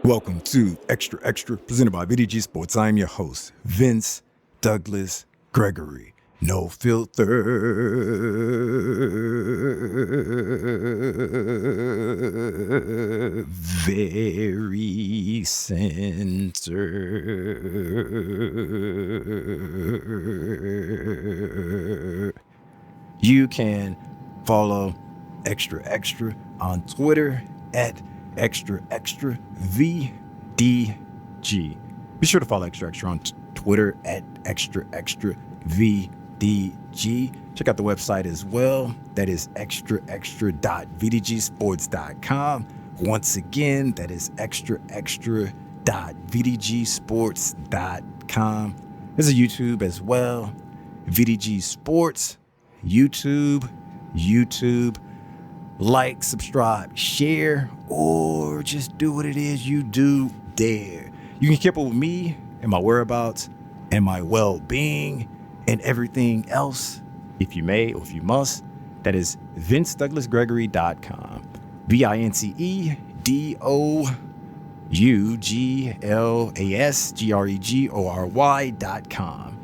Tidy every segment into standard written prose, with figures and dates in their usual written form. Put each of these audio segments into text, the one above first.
Welcome to Xtra, presented by VDG Sports. I am your host, Vince Douglas Gregory. No filter. Very center. You can follow Xtra on Twitter at Xtra VDG. Be sure to follow Xtra on Twitter at Xtra VDG. Check out the website as well. That is xtra.vdgsports.com. Once again, that is xtra.vdgsports.com. There's a YouTube as well. VDG Sports, YouTube. Like, subscribe, share, or just do what it is you do there. You can keep up with me and my whereabouts and my well-being and everything else, if you may or if you must. That is VinceDouglasGregory.com. VinceDouglasGregory.com.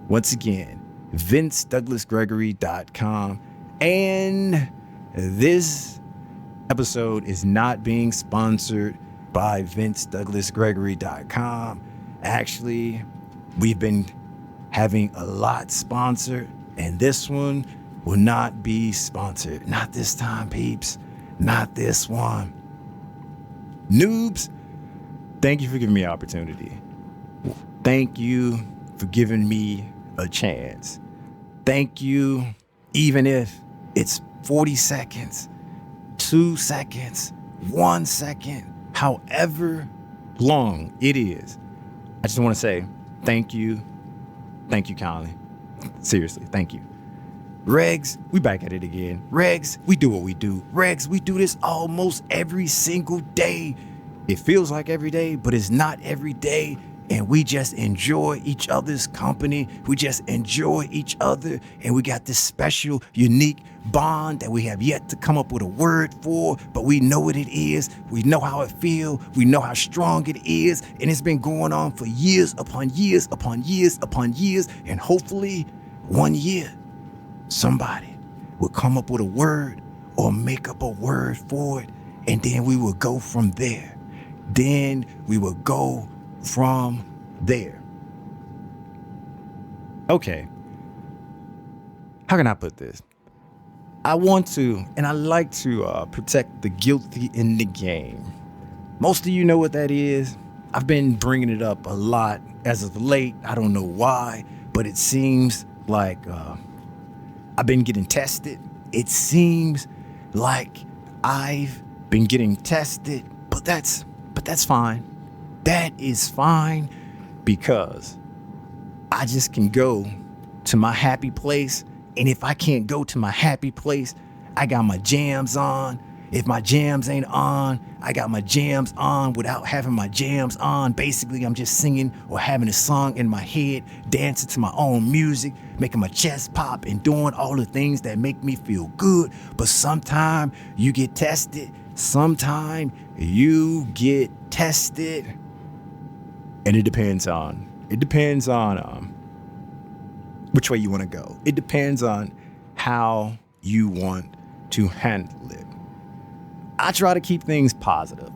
Once again, VinceDouglasGregory.com. And this episode is not being sponsored by VinceDouglasGregory.com. Actually, we've been having a lot sponsored, and this one will not be sponsored. Not this time, peeps. Not this one. Noobs, thank you for giving me an opportunity. Thank you for giving me a chance. Thank you, even if it's 40 seconds, 2 seconds, 1 second, however long it is. I just want to say thank you. Thank you, kindly. Seriously, thank you. Regs, we back at it again. Regs, we do what we do. Regs, we do this almost every single day. It feels like every day, but it's not every day. And we just enjoy each other's company. We just enjoy each other. And we got this special, unique bond that we have yet to come up with a word for, but we know what it is. We know how it feels. We know how strong it is. And it's been going on for years upon years upon years upon years. And hopefully one year, somebody will come up with a word or make up a word for it. And then we will go from there. Okay. How can I put this? I want to, and I like to protect the guilty in the game. Most of you know what that is. I've been bringing it up a lot as of late. I don't know why, but it seems like I've been getting tested. It seems like I've been getting tested, but that's fine. That is fine, because I just can go to my happy place. And if I can't go to my happy place, I got my jams on. If my jams ain't on, I got my jams on without having my jams on. Basically, I'm just singing or having a song in my head, dancing to my own music, making my chest pop and doing all the things that make me feel good. But sometime you get tested. Sometime you get tested. And it depends on which way you want to go. It depends on how you want to handle it. I try to keep things positive.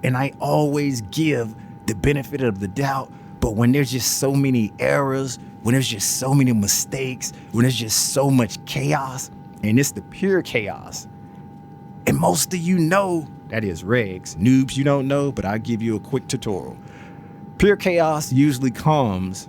And I always give the benefit of the doubt. But when there's just so many errors, when there's just so many mistakes, when there's just so much chaos, and it's the pure chaos, and most of you know, that is regs. Noobs, you don't know, but I'll give you a quick tutorial. Pure chaos usually comes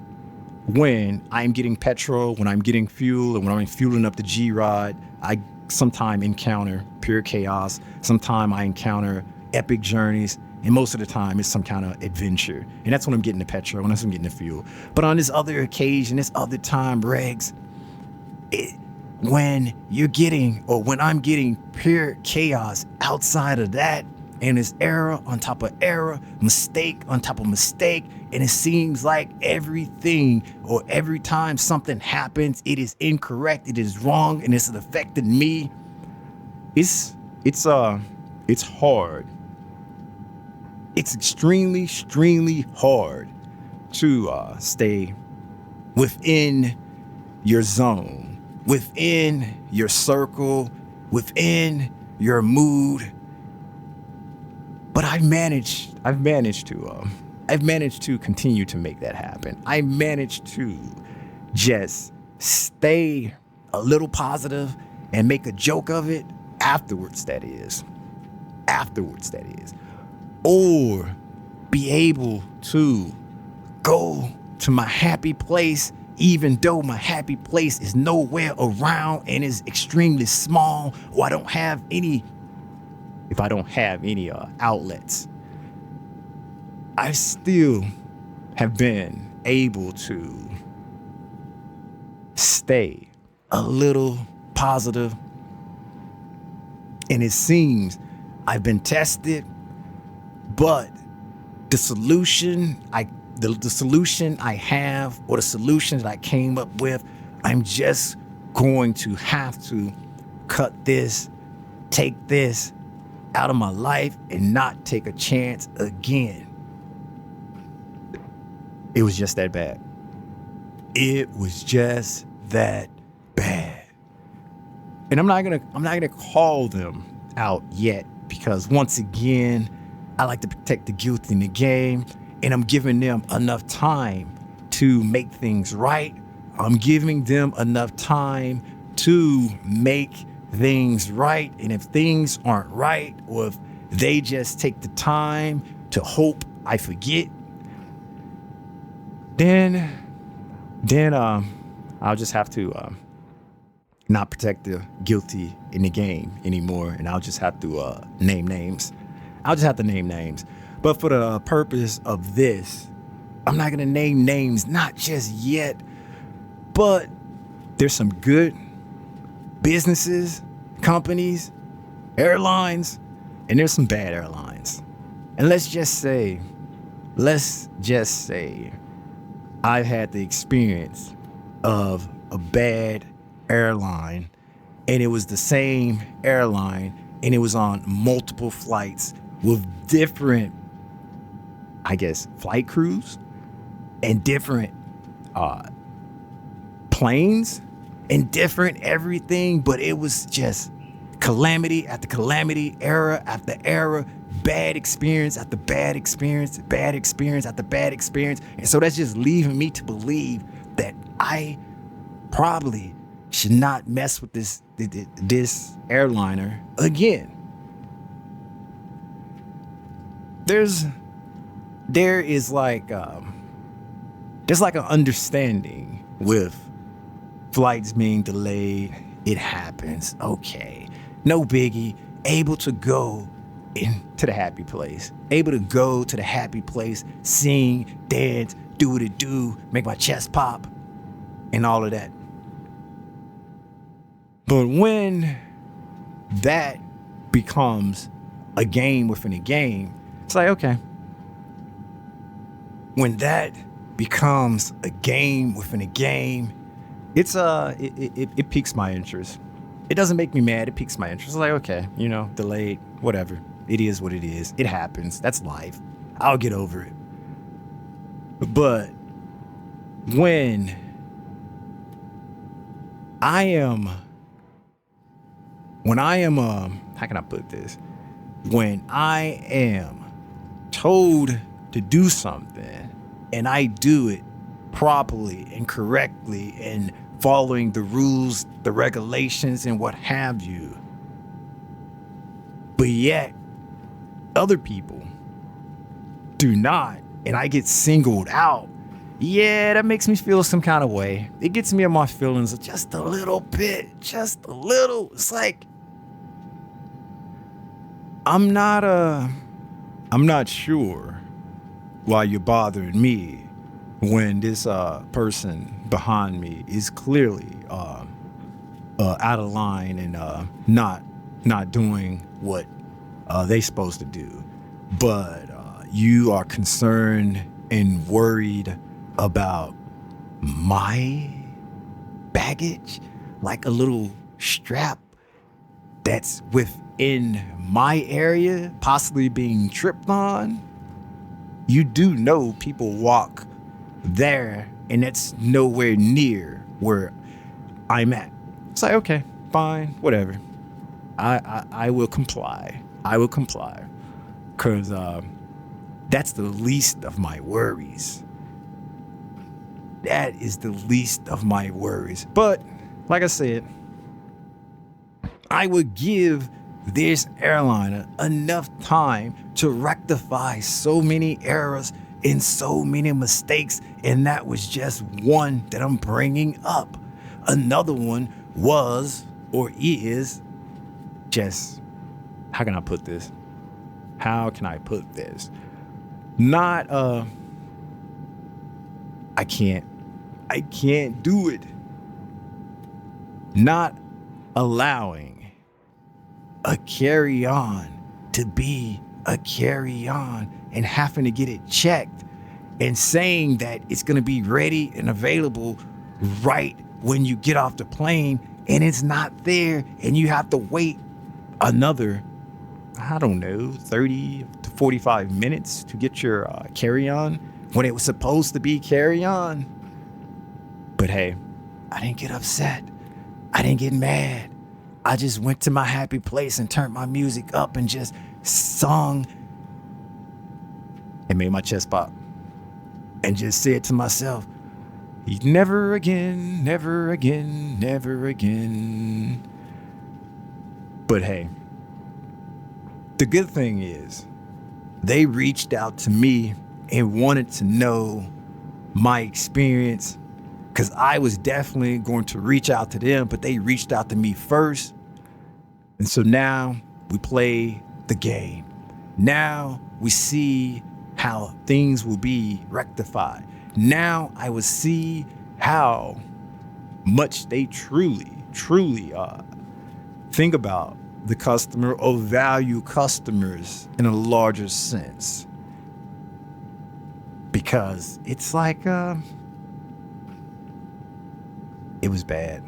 when I'm getting petrol, when I'm getting fuel, and when I'm fueling up the G-Rod. I sometimes encounter pure chaos. Sometimes I encounter epic journeys. And most of the time, it's some kind of adventure. And that's when I'm getting the petrol, when I'm getting the fuel. But on this other occasion, this other time, regs, when I'm getting pure chaos outside of that, and it's error on top of error, mistake on top of mistake, and it seems like everything, or every time something happens, it is incorrect, it is wrong, and it's affecting me. It's It's hard. It's extremely hard to stay within your zone, within your circle, within your mood. But I've managed to continue to make that happen. I managed to just stay a little positive and make a joke of it afterwards, that is. Or be able to go to my happy place, even though my happy place is nowhere around and is extremely small, or if I don't have any outlets. I still have been able to stay a little positive. And it seems I've been tested, but the solution I have, or the solution that I came up with, I'm just going to have to take this out of my life and not take a chance again. It was just that bad. And I'm not gonna call them out yet, because once again, I like to protect the guilty in the game, and I'm giving them enough time to make things right. I'm giving them enough time to make things right. And if things aren't right, or if they just take the time to hope I forget, then I'll just have to not protect the guilty in the game anymore, and I'll just have to name names. But for the purpose of this, I'm not gonna name names, not just yet, but there's some good businesses, companies, airlines, and there's some bad airlines. And let's just say I've had the experience of a bad airline, and it was the same airline, and it was on multiple flights with different, I guess, flight crews and different planes and different everything, but it was just calamity after calamity, era after era, bad experience after bad experience, bad experience after bad experience. And so that's just leaving me to believe that I probably should not mess with this airliner again. There's like an understanding with flights being delayed. It happens. Okay, no biggie. Able to go into the happy place. Sing, dance, do what it do, make my chest pop, and all of that. But when that becomes a game within a game, it's like, okay. When that becomes a game within a game, it piques my interest. It doesn't make me mad. It piques my interest. It's like, okay, delayed, whatever. It is what it is. It happens. That's life. I'll get over it. But when I am, how can I put this? When I am told to do something and I do it properly and correctly and following the rules, the regulations, and what have you, but yet other people do not, and I get singled out, yeah, that makes me feel some kind of way. It gets me in my feelings just a little bit, just a little. It's like, I'm not sure why you're bothering me when this person behind me is clearly out of line and not doing what they supposed to do. But you are concerned and worried about my baggage, like a little strap that's within my area possibly being tripped on, you do know people walk there, and it's nowhere near where I'm at. It's like, okay, fine, whatever. I will comply. I will comply. Because that's the least of my worries. That is the least of my worries. But like I said, I would give this airliner enough time to rectify so many errors and so many mistakes, and that was just one that I'm bringing up. Another one was or is just, how can I put this? Not I can't do it. Not allowing a carry-on to be a carry-on and having to get it checked and saying that it's going to be ready and available right when you get off the plane, and it's not there, and you have to wait another, 30 to 45 minutes to get your carry-on when it was supposed to be carry-on. But hey, I didn't get upset. I didn't get mad. I just went to my happy place and turned my music up and just sung and made my chest pop and just said to myself, never again, never again, never again. But hey, the good thing is they reached out to me and wanted to know my experience, because I was definitely going to reach out to them, but they reached out to me first. And so now we play the game. Now we see how things will be rectified. Now I will see how much they truly think about the customer or value customers in a larger sense. Because it's like, it was bad.